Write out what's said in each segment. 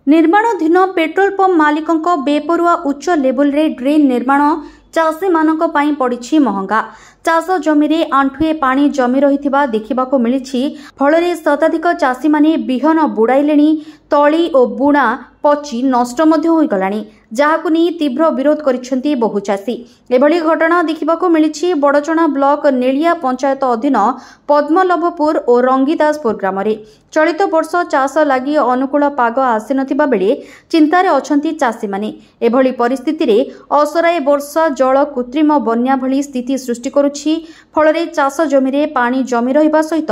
निर्माणाधीन petrol pump मालिकों बेपरुआ उच्च लेवल रे ड्रेन निर्माण चाषी मानक पई पड़िछि महंगा। चाष जमी आंठुए पानी जमी रही देखा मिली। फल शताधिक चाषी माने बिहन बुड़ाइले तली और बुणा पची नष्ट होगलानी, जहाकु नहीं तीव्र विरोध करिसेंती बहु चाषी। एभली घटना देखा मिली बड़चणा ब्लॉक नेलिया पंचायत अधीन पद्मलभपुर और रंगीदासपुर ग्राम रे। चलित वर्ष चाष लगी अनुकूल पाग आसी नथिबा बेले चिंतारे अछंती चाषी माने। एभली परिस्थिति रे असराए वर्षा जल कृत्रिम बन्या भली स्थिति सृष्टि करुछि। फल चाष जमी रे पानी जमी रहिबा सहित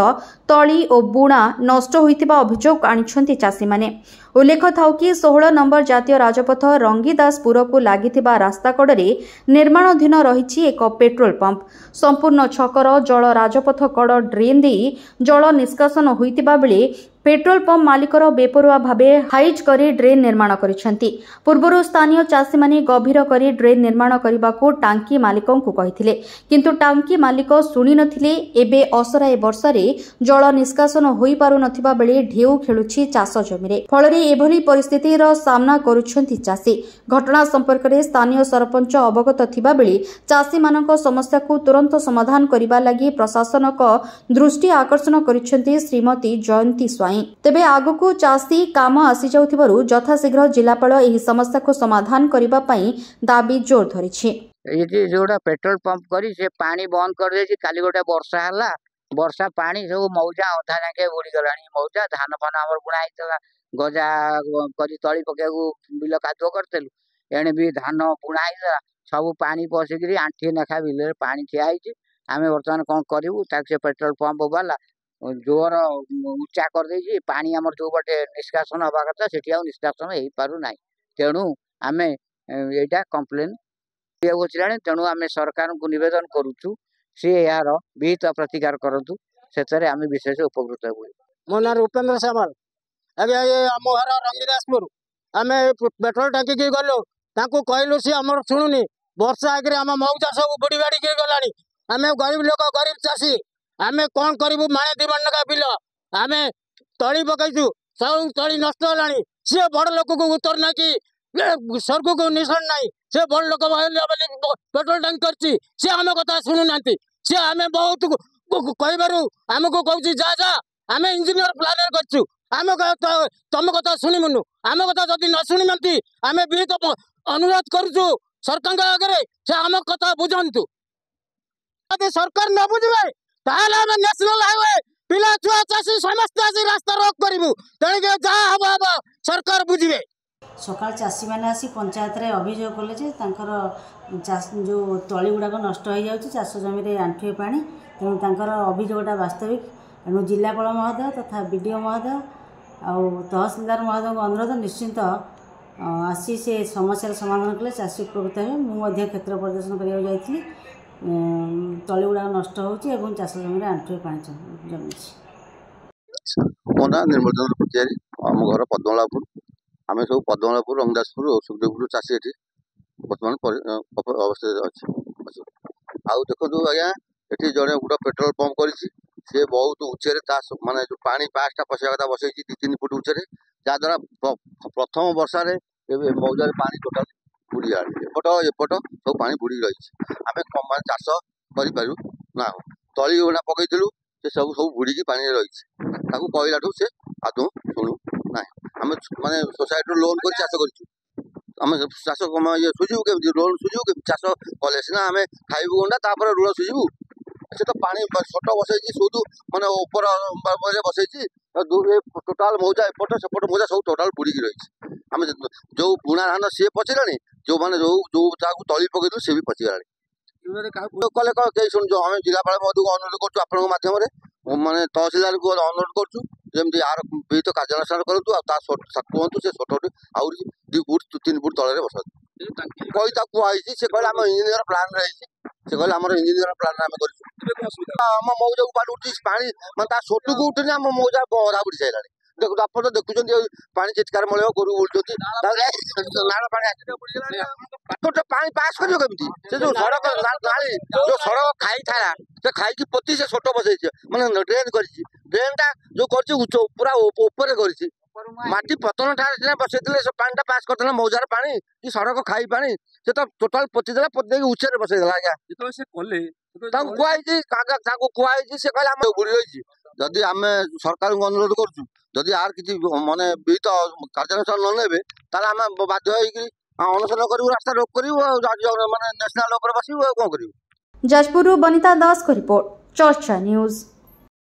तली और बुणा नष्ट होइतिबा अभियोग आनिछंती चाषी माने। उल्लेख थाउ कि 16 नंबर जातीय राजपथ रंगीदासपुर को लागिथिबा रास्ता कड़े निर्माणाधीन रही एक पेट्रोल पंप। संपूर्ण छकर जल राजपथ कड़ ड्रेन दे जल निष्कासन होइतिबा बेले पेट्रोल पंप मालिकर बेपरुआ भावे हाइज करी ड्रेन निर्माण करिसेंती। पूर्वरु स्थानीय चाषी माने गभीर करी ड्रेन निर्माण करबाको टांकी मालिकों को कहिथिले, किंतु टांकी मालिक सुनी नथिले। एबे असराए वर्षा रे जल निष्कासन होई पारु नथिबा बेले ढेउ खेलुछि चाष जमी रे। फल रे एभली परिस्थितिर सामना करुछंती चाषी। घटना संपर्क रे स्थानीय सरपंच अवगत थिबा बेले चाषी मानक समस्या को तुरंत समाधान करिबा लागि प्रशासनक दृष्टि आकर्षण करिसेंती श्रीमती जयंती स्वाई। तेबे आगकू चाषी काम आसी जाउथिबारु यथाशीघ्र जिलापाल एही समस्या को समाधान करिबा पई दाबी जोर धरिछि। ये जोड़ा पेट्रोल पंप करी से पानी बंद कर देछि। काली गोटे वर्षा हला, वर्षा पानी सब मौजा अधा जाके बुड़ी गलानी। मौजा धान फान हमर बुणाई तला गजा करी तळी पकेगु बिल कादो करतेलु। एणे भी धान बुणाई सब पानी पसिकरी आंठी नखा बिल पानी ठिया आइछि। आमे वर्तमान कोन करिवु ताके पेट्रोल पंप वाला जोर उच्चा कर देछि। पानी हमर जो बटे निष्कासन हवा कथा सेठी आ निष्कासन हेई पारु नाही। तेणु आमे एटा कंप्लेन होछिलानी। तेणु आमे सरकार को निवेदन करूछु से यार विहित प्रतिकार करतु, सेतरे आमे विशेष उपकृत होई। मो नाम उपेंद्र सामल। अबे हम घर रंगीदासपुर आमे पेट्रोल टांकी की गलो ताको कहलु से हमर सुनुनी। वर्षा आगे हम मौजा सब बुड़ी बाड़ी के गलानी। आमे गरीब लोक गरीब चाषी आमे कोन करिवु। माने दिबन का बिल आमे तळी पकैछु, सब तळी नष्ट होलानी। से बड़ लोक को उत्तर ना कि स्वर्ग को निशान नाही। से बड़ लोक पेट्रोल टैंक करछि, से हम कथा सुनु नांती। से आमे बहुत कहबारु हमको कहछि जा जा आमे इंजीनियर प्लानर करछु। आमे तुम कथा सुनिमुनु। आमे कथा जदि न सुनि नांती आमे भी तो अनुरोध करछु सरकार के आगे से हम कथा बुझंतु। यदि सरकार न बुझबे ताहले हम नेशनल हाईवे पिला छुआ चाषी समस्त आसी रास्ता रोक करिवु। तेणु जा हब सरकार बुझिबे। सकाल चाषी मैंने आसी पंचायत रे अभियोग कले जो तली गुड़ाक नष्ट हो जाऊँगी चाष जमी आंठुए पानी। तेणु तांकर अभियोगटा वास्तविक। तेणु जिलापाल महोदय तथा बीडीओ महोदय आउ तहसीलदार महोदय को अनुरोध निश्चिंत आसी से समस्या समाधान कले चाषी उपकृत हे। मुझे क्षेत्र प्रदर्शन करने जाइए। तली गुड़ाक नष्ट हो चाष जमी आंठुए पानी जमी। मो ना निर्मल चंद्र पटियारी। आम घर पद्मलापुर। आम सब पद्मलापुर रंगदासपुर और सुखदेवपुर चाषी ये बर्तमान अवस्था अच्छे। आउ देखो आज्ञा ये जड़े गोटे पेट्रोल पंप कर बहुत उच्चे माने जो पानी पाँचटा पशिया कथा बसई 2-3 फुट उच्चे, जहाद्वारा प्रथम वर्षा मौजा पानी टोटाल बुड़ी एपट एपट सब पानी बुड़ी रही। आम चाष करूँ ना तली गुणा पकईलु से सब सब बुड़ी पानी रही। कहला से आदौ शुणु ना आम माने सोसाइटी लोन कर चाष करूँ। आम चाष ये सुझीबू के लोन सुझीबू के चाष कले सीना आम खाइबू गंडा तापर ऋण सुझीबू। से तो पानी छोट बसई सुधु माने ऊपर बसई टोटाल मौजा एपट सेपट मौजा सब टोटाल बुड़ी रही। आम जो बुणा धान सी पचिलानी, जो मैंने जो तली पकईलु सी भी पचिगलानी। कले कई शुणु आम जिलापाल महोदय को अनुरोध करूँ आपन माध्यम माने तहसीलदार को अनुरोध करूँ जमी यार विहित कार्यानुष्ठान करूँ। कहतु से छोट आउरी 2 फुट 3 फुट तले बस कही कही से कहले आम इंजीनियर प्लान रही। से कहले आम इंजीनियर प्लान आम करम मौजा पानी उठी पानी मैं छोटू को उठनी आम मौजा अधा बुड़ी सारा। देखो आप तो देखुं पानी चित्कार मल गोरु बुलूँ नाड़ पानी पास करमी से जो सड़क नाली जो सड़क खाई था से खाई पोती से छोट बसई मैंने ड्रेन कर ड्रेन टा जो कर पूरा ऊपर कर माटी पतन ठारे बसई पानी पास करते मौजार पानी कि सड़क खाई पानी से तो टोटाल पोतीदेला पोती उच्चर बसईदेला आज्ञा कहले से कहले बुड़ी रही जदि आम सरकार को अनुरोध करुँ जदि आर किसी माने विहित कार्यानुष्ठान न नेबे ताले आम बाध्य अनशन करूँ रास्ता रोक करूँ माने नेशनल बसू कौन करूँ। जाजपुर बनिता दास को रिपोर्ट चर्चा न्यूज।